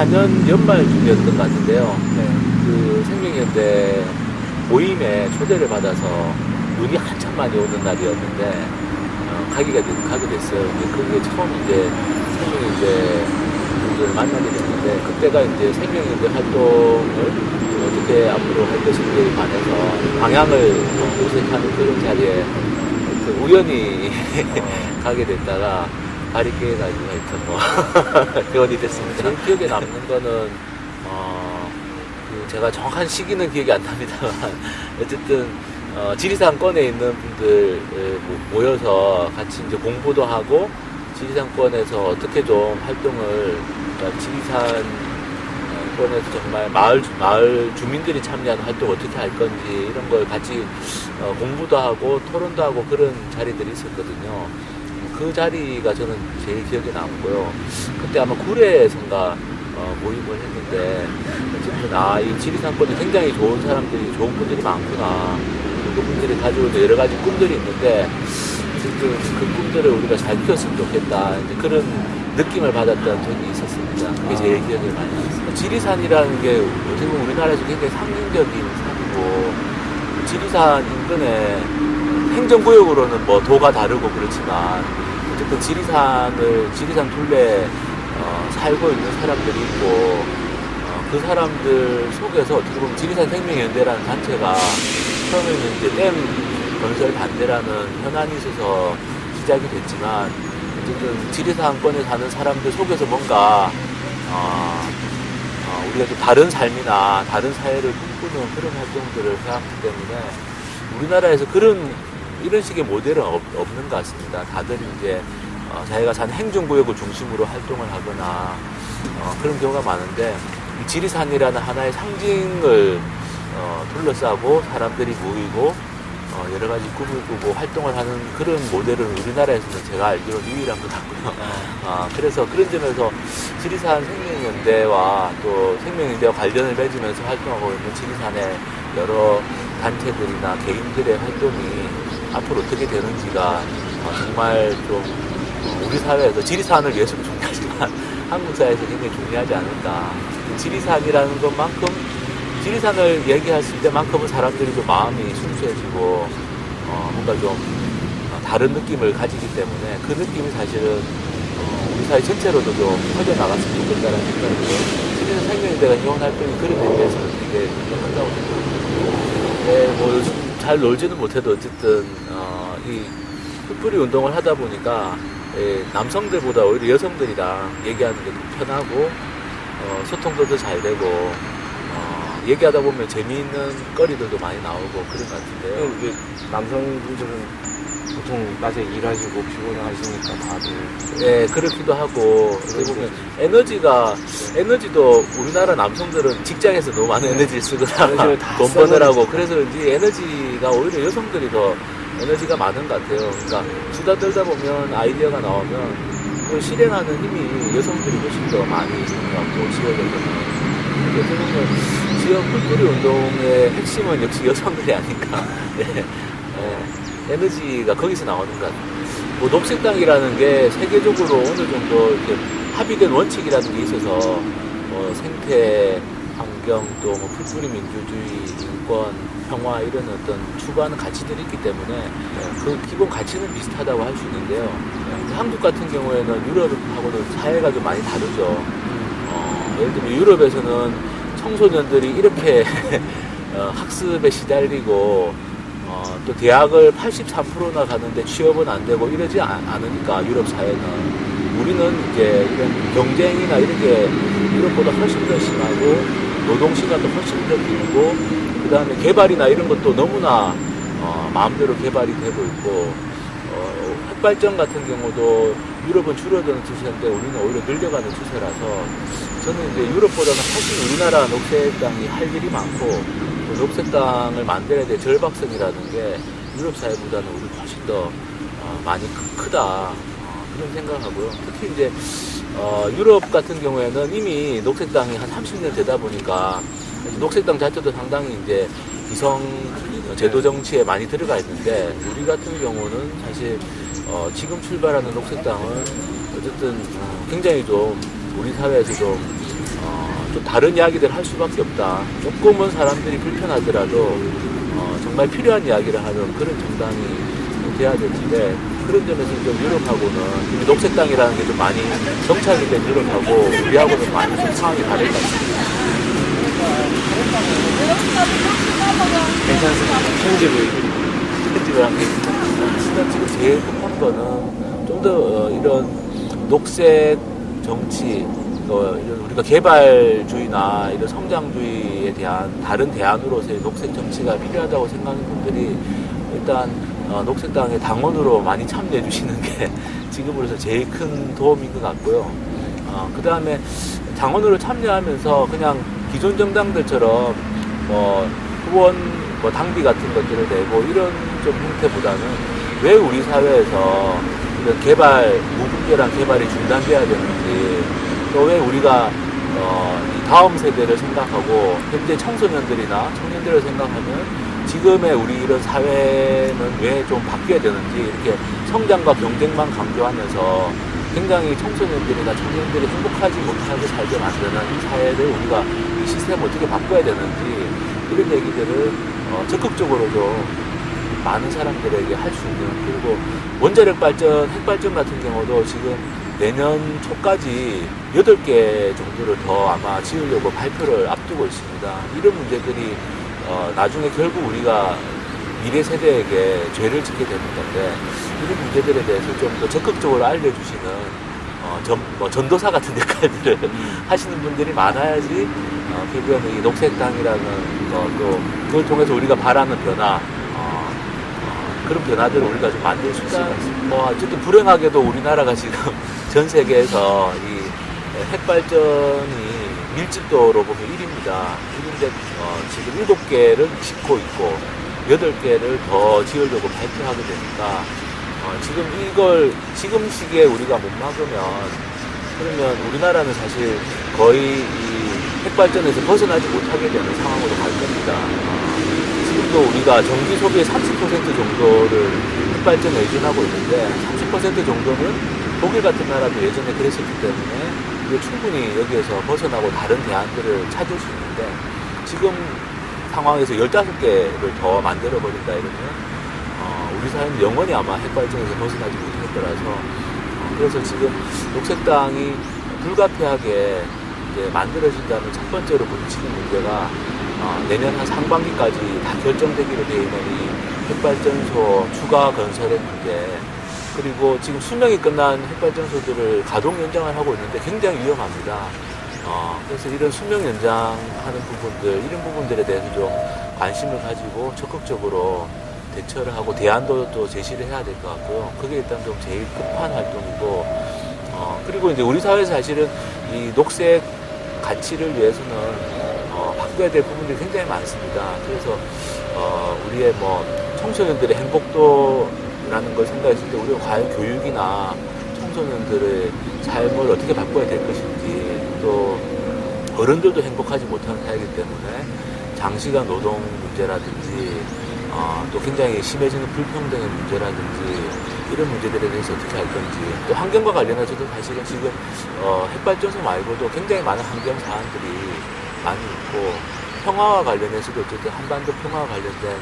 2014년 연말쯤이었던 것 같은데요. 네. 그 생명연대 모임에 초대를 받아서 눈이 한참 많이 오는 날이었는데 가게 됐어요. 근데 그게 처음 이제 생명연대 분들을 만나게 됐는데 그때가 이제 생명연대 활동을 어떻게 앞으로 할 것인지에 관해서 방향을 모색하는 그런 자리에 우연히 가게 됐다가 발이 깨가지고 하여튼 뭐 개원이 됐습니다. 제일 기억에 남는 거는 제가 정확한 시기는 기억이 안 납니다만 어쨌든 지리산권에 있는 분들 모여서 같이 이제 공부도 하고 지리산권에서 어떻게 좀 활동을 그러니까 지리산권에서 정말 마을 주민들이 참여하는 활동 어떻게 할 건지 이런 걸 같이 공부도 하고 토론도 하고 그런 자리들이 있었거든요. 그 자리가 저는 제일 기억에 남고요. 그때 아마 구례에선가 모임을 했는데 어쨌든 이 지리산권에 굉장히 좋은 사람들이 좋은 분들이 많구나. 그분들이 가지고 있는 여러 가지 꿈들이 있는데 어쨌든 그 꿈들을 우리가 잘 키웠으면 좋겠다. 이제 그런 느낌을 받았던 적이 있었습니다. 그게 제일 기억에 많이 남습니다. 지리산이라는 게 어떻게 보면 우리나라에서 굉장히 상징적인 산이고 지리산 인근에 행정구역으로는 뭐 도가 다르고 그렇지만 어쨌든 지리산 둘레에 살고 있는 사람들이 있고 그 사람들 속에서 어떻게 보면 지리산 생명연대라는 단체가 처음에는 이제 댐 건설 반대라는 현안이 있어서 시작이 됐지만 어쨌든 지리산권에 사는 사람들 속에서 뭔가 우리가 좀 다른 삶이나 다른 사회를 꿈꾸는 그런 활동들을 해왔기 때문에 우리나라에서 이런 식의 모델은 없는 것 같습니다. 다들 이제 자기가 사는 행정구역을 중심으로 활동을 하거나 그런 경우가 많은데 이 지리산이라는 하나의 상징을 둘러싸고 사람들이 모이고 여러 가지 꿈을 꾸고 활동을 하는 그런 모델은 우리나라에서는 제가 알기로는 유일한 것 같고요. 그래서 그런 점에서 지리산 생명연대와 또 생명연대와 관련을 맺으면서 활동하고 있는 지리산의 여러 단체들이나 개인들의 활동이 앞으로 어떻게 되는지가 정말 좀 우리 사회에서 지리산을 위해서도 중요하지만 한국 사회에서 굉장히 중요하지 않을까. 지리산이라는 것만큼 지리산을 얘기했을 때만큼은 사람들이 좀 마음이 순수해지고 뭔가 좀 다른 느낌을 가지기 때문에 그 느낌이 사실은 우리 사회 전체로도 좀 퍼져나갔으면 좋겠다는 생각이 들어요. 지리산 생명연대가 해온 활동이 그런 의미에서는 되게 크다고 생각합니다. 네, 뭐 요즘 잘 놀지는 못해도 어쨌든 이 풋뿌리 운동을 하다 보니까 남성들보다 오히려 여성들이랑 얘기하는 게 더 편하고 소통도 더 잘 되고 얘기하다 보면 재미있는 거리들도 많이 나오고 그런 것 같은데요. 이게 남성분들은 보통 낮에 일하시고 피곤하시니까 다들 네, 그렇기도 하고 어떻게 보면 에너지도 우리나라 남성들은 직장에서 너무 많은 에너지를 쓰거나 돈 버느라고 그래서 그런지 에너지가 오히려 여성들이 더 에너지가 많은 것 같아요. 그러니까 수다 떨다 보면 아이디어가 나오면 그걸 실행하는 힘이 여성들이 훨씬 더 많이 있는 것 같고 지역에서는 어떻게 보면 지역 풋뿌리 운동의 핵심은 역시 여성들이 아닐까. 네. 에너지가 거기서 나오는 것 같아요. 뭐 녹색당이라는 게 세계적으로 어느 정도 이렇게 합의된 원칙이라는 게 있어서 생태, 환경 또 뭐 풋뿌리 민주주의, 인권, 평화 이런 어떤 추구하는 가치들이 있기 때문에 그 기본 가치는 비슷하다고 할 수 있는데요. 한국 같은 경우에는 유럽하고는 사회가 좀 많이 다르죠. 예를 들면 유럽에서는 청소년들이 이렇게 학습에 시달리고 또 대학을 83%나 가는데 취업은 안 되고 이러지 않으니까 유럽 사회는 우리는 이제 이런 경쟁이나 이런 게 유럽보다 훨씬 더 심하고 노동 시간도 훨씬 더 길고 그 다음에 개발이나 이런 것도 너무나 마음대로 개발이 되고 있고 핵발전 같은 경우도 유럽은 줄어드는 추세인데 우리는 오히려 늘려가는 추세라서 저는 이제 유럽보다는 훨씬 우리나라 녹색당이 할 일이 많고 녹색당을 만들어야 될 절박성이라는 게 유럽 사회보다는 우리 훨씬 더 많이 크다 그런 생각하고요. 특히 이제 유럽 같은 경우에는 이미 녹색당이 한 30년 되다 보니까 녹색당 자체도 상당히 이제 기성 제도 정치에 많이 들어가 있는데 우리 같은 경우는 사실 지금 출발하는 녹색당은 어쨌든 굉장히 좀 우리 사회에서 좀 좀 다른 이야기들을 할 수밖에 없다. 조금은 사람들이 불편하더라도 정말 필요한 이야기를 하는 그런 정당이 돼야 되는데 그런 점에서 좀 유럽하고는 녹색당이라는 게 좀 많이 정착이 된 유럽하고 우리하고는 많이 좀 상황이 다를 것 같습니다. 괜찮습니다. 편집을 한 게 일단 지금 제일 급한 거는 좀 더 이런 녹색 정치 이런 우리가 개발주의나 이런 성장주의에 대한 다른 대안으로서의 녹색 정치가 필요하다고 생각하는 분들이 일단 녹색당의 당원으로 많이 참여해 주시는 게 지금으로서 제일 큰 도움인 것 같고요. 그 다음에 당원으로 참여하면서 그냥 기존 정당들처럼 후원 당비 같은 것들을 내고 이런 좀 형태보다는 왜 우리 사회에서 이런 무분별한 개발이 중단돼야 되는지 또 왜 우리가 이 다음 세대를 생각하고 현재 청소년들이나 청년들을 생각하면 지금의 우리 이런 사회는 왜 좀 바뀌어야 되는지 이렇게 성장과 경쟁만 강조하면서 굉장히 청소년들이나 청년들이 행복하지 못하게 살게 만드는 이 사회를 우리가 이 시스템을 어떻게 바꿔야 되는지 이런 얘기들을 적극적으로 좀 많은 사람들에게 할 수 있는 그리고 원자력 발전, 핵발전 같은 경우도 지금 내년 초까지 8개 정도를 더 아마 지으려고 발표를 앞두고 있습니다. 이런 문제들이 나중에 결국 우리가 미래 세대에게 죄를 짓게 되는 건데 이런 문제들에 대해서 좀 더 적극적으로 알려주시는 전도사 같은 역할들을 하시는 분들이 많아야지 결국에는 이 녹색당이라는 또 그걸 통해서 우리가 바라는 변화 그런 변화들을 우리가 좀 만들 수 있을 것 같습니다. 어쨌든 불행하게도 우리나라가 지금 전 세계에서 이 핵발전이 밀집도로 보면 1위입니다. 1위인데 지금 7개를 짓고 있고 8개를 더 지으려고 발표하게 되니까 지금 시기에 우리가 못 막으면 그러면 우리나라는 사실 거의 이 핵발전에서 벗어나지 못하게 되는 상황으로 갈 겁니다. 지금도 우리가 전기 소비의 30% 정도를 핵발전에 의존하고 있는데 30% 정도는 독일 같은 나라도 예전에 그랬었기 때문에 우리가 충분히 여기에서 벗어나고 다른 대안들을 찾을 수 있는데 지금 상황에서 15개를 더 만들어버린다 이러면 우리 사회는 영원히 아마 핵발전에서 벗어나지 못할 거라서 그래서 지금 녹색당이 불가피하게 이제 만들어진다는 첫 번째로 부딪히는 문제가 내년 한 상반기까지 다 결정되기로 되어 있는 이 핵발전소 추가 건설의 문제 그리고 지금 수명이 끝난 핵발전소들을 가동 연장을 하고 있는데 굉장히 위험합니다. 그래서 이런 수명 연장하는 부분들 이런 부분들에 대해서 좀 관심을 가지고 적극적으로 대처를 하고 대안도 또 제시를 해야 될 것 같고요. 그게 일단 좀 제일 급한 활동이고 그리고 이제 우리 사회에서 사실은 이 녹색 가치를 위해서는 바꿔야 될 부분들이 굉장히 많습니다. 그래서 우리의 청소년들의 행복도라는 걸 생각했을 때 우리가 과연 교육이나 청소년들의 삶을 어떻게 바꿔야 될 것인지 또 어른들도 행복하지 못하는 사회이기 때문에 장시간 노동 문제라든지 또 굉장히 심해지는 불평등의 문제라든지 이런 문제들에 대해서 어떻게 할 건지 또 환경과 관련해서도 사실은 지금 핵발전소 말고도 굉장히 많은 환경 사안들이 많이 있고 평화와 관련해서도 어쨌든 한반도 평화와 관련된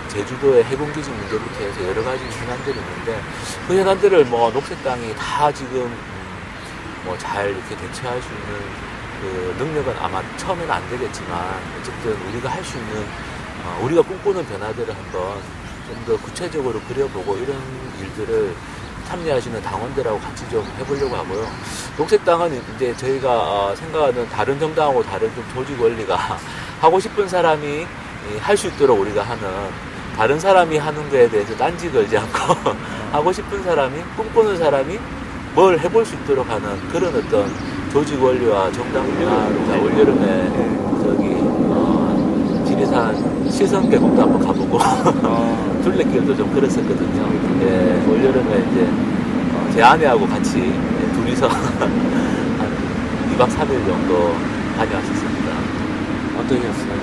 제주도의 해군기지 문제부터 해서 여러 가지 현안들이 있는데 그 현안들을 녹색당이 다 지금 잘 이렇게 대처할 수 있는 그 능력은 아마 처음에는 안 되겠지만 어쨌든 우리가 할 수 있는 우리가 꿈꾸는 변화들을 한번 좀 더 구체적으로 그려보고 이런 일들을 참여하시는 당원들하고 같이 좀 해보려고 하고요. 녹색당은 이제 저희가 생각하는 다른 정당하고 다른 좀 조직 원리가 하고 싶은 사람이 할 수 있도록 우리가 하는 다른 사람이 하는 거에 대해서 딴지 걸지 않고 하고 싶은 사람이 꿈꾸는 사람이 뭘 해볼 수 있도록 하는 그런 어떤 조직 원리와 정당 문화로 올여름에 지리산 시선 계곡도 한번 가보고 둘레길도 좀 걸었었거든요. 예, 올여름에 이제 제 아내하고 같이 둘이서 한 2박 3일 정도 다녀왔었습니다. 어떠셨어요?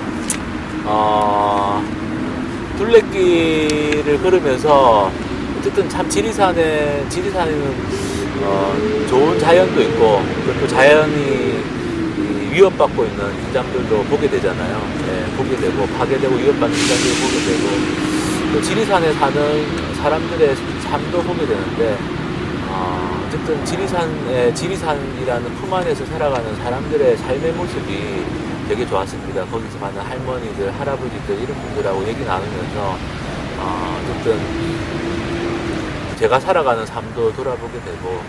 둘레길을 걸으면서 어쨌든 참 지리산에는 좋은 자연도 있고 또 자연이 위협받고 있는 현장들도 보게 되잖아요. 예, 보게 되고 파괴되고 위협받는 현장들을 보게 되고 또 지리산에 사는 사람들의 삶도 보게 되는데 어쨌든 지리산이라는 품 안에서 살아가는 사람들의 삶의 모습이 되게 좋았습니다. 거기서 많은 할머니들, 할아버지들 이런 분들하고 얘기 나누면서 어쨌든 제가 살아가는 삶도 돌아보게 되고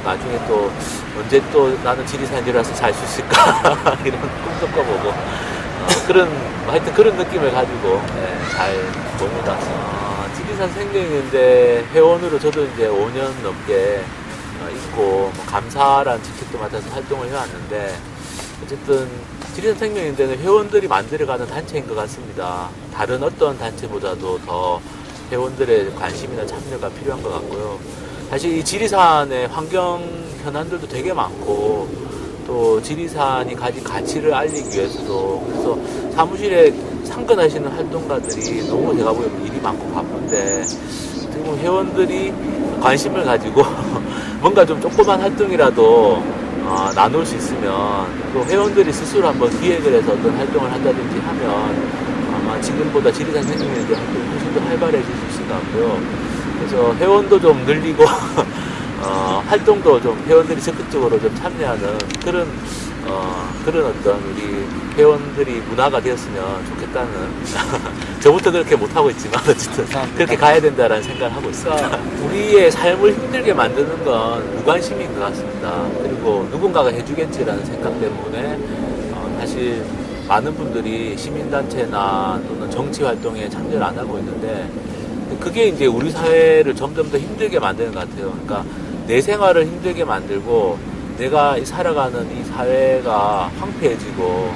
나중에 또 언제 또 나는 지리산에 내려와서 살 수 있을까 이런 꿈도 꿔보고 하여튼 그런 느낌을 가지고 잘 봅니다. 지리산 생명인데 회원으로 저도 이제 5년 넘게 있고 감사라는 직책도 맡아서 활동을 해왔는데 어쨌든 지리산 생명인데는 회원들이 만들어가는 단체인 것 같습니다. 다른 어떤 단체보다도 더 회원들의 관심이나 참여가 필요한 것 같고요. 사실 이 지리산의 환경 현안들도 되게 많고 또 지리산이 가진 가치를 알리기 위해서도 그래서 사무실에 상근하시는 활동가들이 너무 제가 보기엔 일이 많고 바쁜데 지금 회원들이 관심을 가지고 뭔가 좀 조그만 활동이라도 나눌 수 있으면 또 회원들이 스스로 한번 기획을 해서 어떤 활동을 한다든지 하면 아마 지금보다 지리산 생명인데 활동이 훨씬 더 활발해질 수 있을 것 같고요. 그래서 회원도 좀 늘리고 활동도 좀 회원들이 적극적으로 좀 참여하는 그런 어떤 우리 회원들이 문화가 되었으면 좋겠다는 저부터 그렇게 못하고 있지만 어쨌든 그렇게 가야 된다라는 생각을 하고 있습니다. 우리의 삶을 힘들게 만드는 건 무관심인 것 같습니다. 그리고 누군가가 해주겠지라는 생각 때문에 사실 많은 분들이 시민단체나 또는 정치활동에 참여를 안 하고 있는데 그게 이제 우리 사회를 점점 더 힘들게 만드는 것 같아요. 그러니까 내 생활을 힘들게 만들고 내가 살아가는 이 사회가 황폐해지고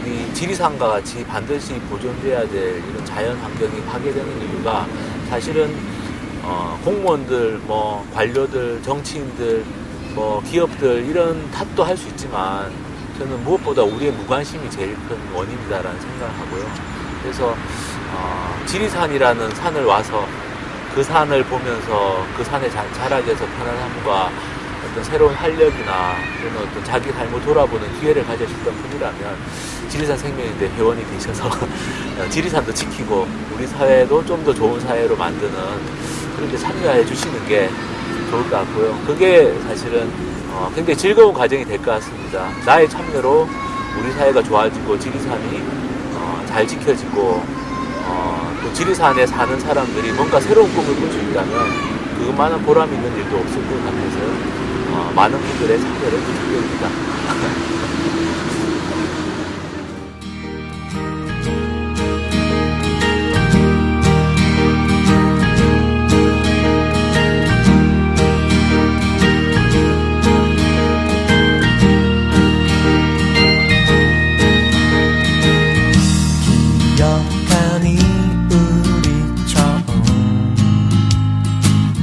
우리 지리산과 같이 반드시 보존돼야 될 이런 자연 환경이 파괴되는 이유가 사실은 공무원들, 뭐 관료들, 정치인들, 뭐 기업들 이런 탓도 할 수 있지만 저는 무엇보다 우리의 무관심이 제일 큰 원인이다라는 생각을 하고요. 그래서 지리산이라는 산을 와서 그 산을 보면서 그 산의 자락에서 편안함과 어떤 새로운 활력이나 또는 어떤 자기 삶을 돌아보는 기회를 가져주셨던 분이라면 지리산 생명인데 회원이 되셔서 지리산도 지키고 우리 사회도 좀 더 좋은 사회로 만드는 그런 데 참여해 주시는 게 좋을 것 같고요. 그게 사실은 굉장히 즐거운 과정이 될 것 같습니다. 나의 참여로 우리 사회가 좋아지고 지리산이 잘 지켜지고 또 지리산에 사는 사람들이 뭔가 새로운 꿈을 꿀 수 있다면 그것만한 보람 있는 일도 없을 것 같아서요. 많은 분들의 참여를 부탁드립니다. 기억하니 우리 처음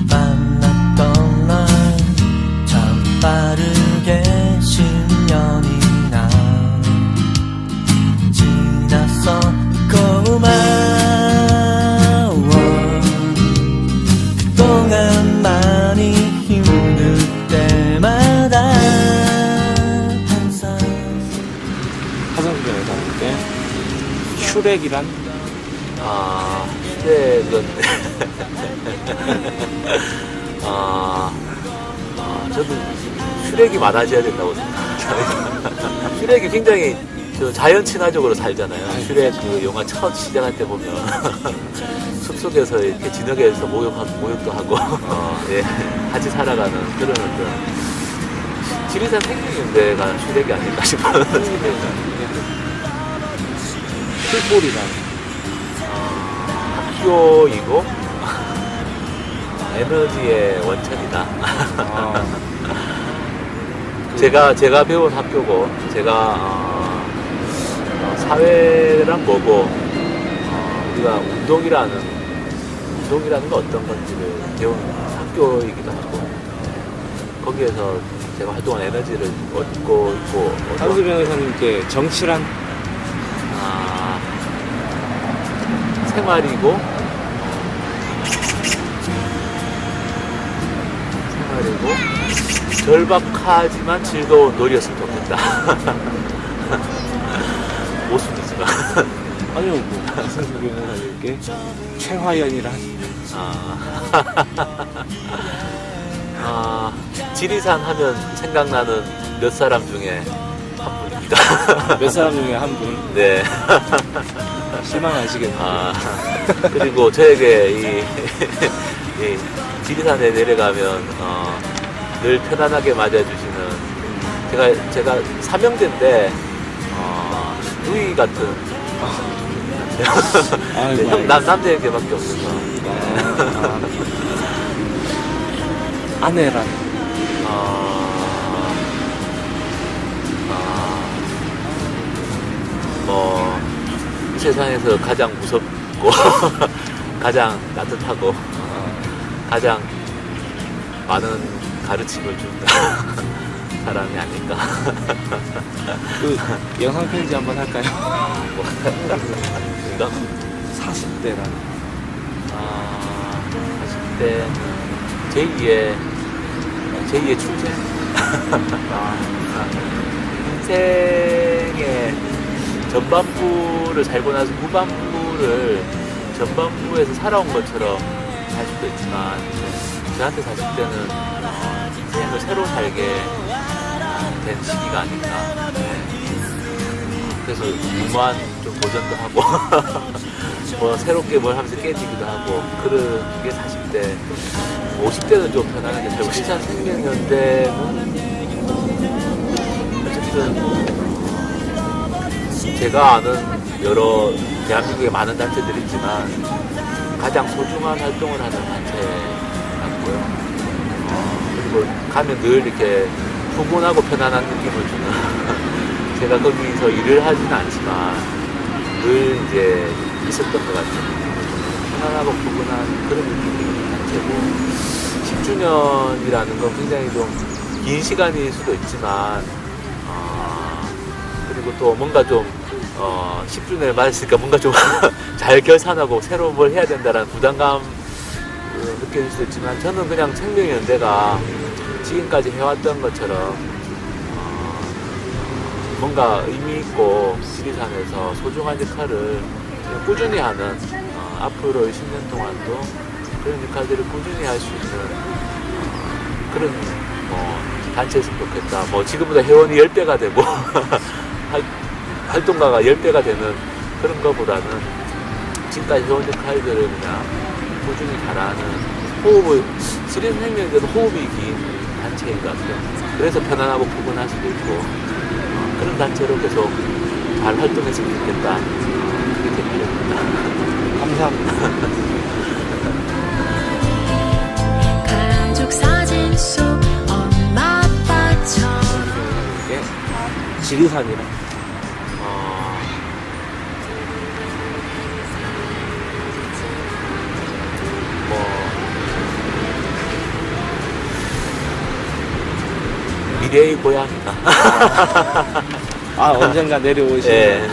만났던 날 참 빠르게 10년이나 지났어 고마워. 그동안 많이 힘들 때마다 항상 화성구경에 다닐 때 슈렉이란 슈렉은 저도 슈렉이 많아져야 된다고 생각합니다. 슈렉이 굉장히 자연 친화적으로 살잖아요. 슈렉 그 영화 첫 시작할 때 보면 숲속에서 이렇게 진흙에서 목욕도 하고 예, 같이 살아가는 그런 어떤 지리산 생명인데가 슈렉이 아닐까 싶어요. 풀볼이란 학교이고 에너지의 원천이다. 제가 배운 학교고 제가 사회란 뭐고 우리가 운동이라는 거 어떤 건지를 배운 학교이기도 하고 거기에서 제가 활동한 에너지를 얻고 있고 한수 변호사님께 정치란 생활이고 아니고 절박하지만 즐거운 놀이였으면 좋겠다. 모순이지만. 아니요, 뭐, 이승수 변호사님께 최화연이란. 지리산 하면 생각나는 몇 사람 중에 한 분입니다. 몇 사람 중에 한 분. 네. 실망하시겠네요. 그리고 저에게 이 지리산에 내려가면 늘 편안하게 맞아주시는 제가 삼형제인데 누이 같은 아이고, 형 남자에게밖에 없어서 아내란. 뭐 세상에서 가장 무섭고 가장 따뜻하고 가장 많은 가르침을 준 사람이 아닐까. 그 영상 편지 한번 할까요? 뭔가 40대란. 40대 제2의 출제. 인생의 전반부를 살고 나서 후반부를 전반부에서 살아온 것처럼 할 수도 있지만 저한테 40대는 인생을 새로 살게 된 시기가 아닌가. 그래서 무모한 좀 도전도 하고 뭐 새롭게 뭘 하면서 깨지기도 하고 그런 게 40대. 50대는 좀 편안하게 살고 2000년대는 어쨌든 제가 아는 여러 대한민국에 많은 단체들이 있지만 가장 소중한 활동을 하는 단체 같고요. 그리고 가면 늘 이렇게 푸근하고 편안한 느낌을 주는 제가 거기서 일을 하지는 않지만 늘 이제 있었던 것 같은 편안하고 푸근한 그런 느낌이 있는 단체고 10주년이라는 건 굉장히 좀 긴 시간일 수도 있지만 그리고 또 뭔가 좀 10주년을 맞았으니까 뭔가 좀 잘 결산하고 새로 뭘 해야 된다는 부담감 느껴질 수도 있지만 저는 그냥 생명연대가 지금까지 해왔던 것처럼 뭔가 의미 있고 지리산에서 소중한 역할을 꾸준히 하는 앞으로 10년 동안도 그런 역할들을 꾸준히 할 수 있는 그런 단체였으면 좋겠다. 뭐 지금보다 회원이 10배가 되고 활동가가 10배가 되는 그런 거보다는 지금까지 회원 역할들을 그냥 꾸준히 잘하는 호흡을 시리즈 생명에도 호흡이 긴 단체인 것 같아요. 그래서 편안하고 푸근할 수도 있고 그런 단체로 계속 잘 활동했으면 좋겠다. 그렇게 바랍니다. 감사합니다. 가족 사진 속 엄마 아빠처럼 이게 지리산이란. 미래의 고향이다. 언젠가 내려오시면. 네.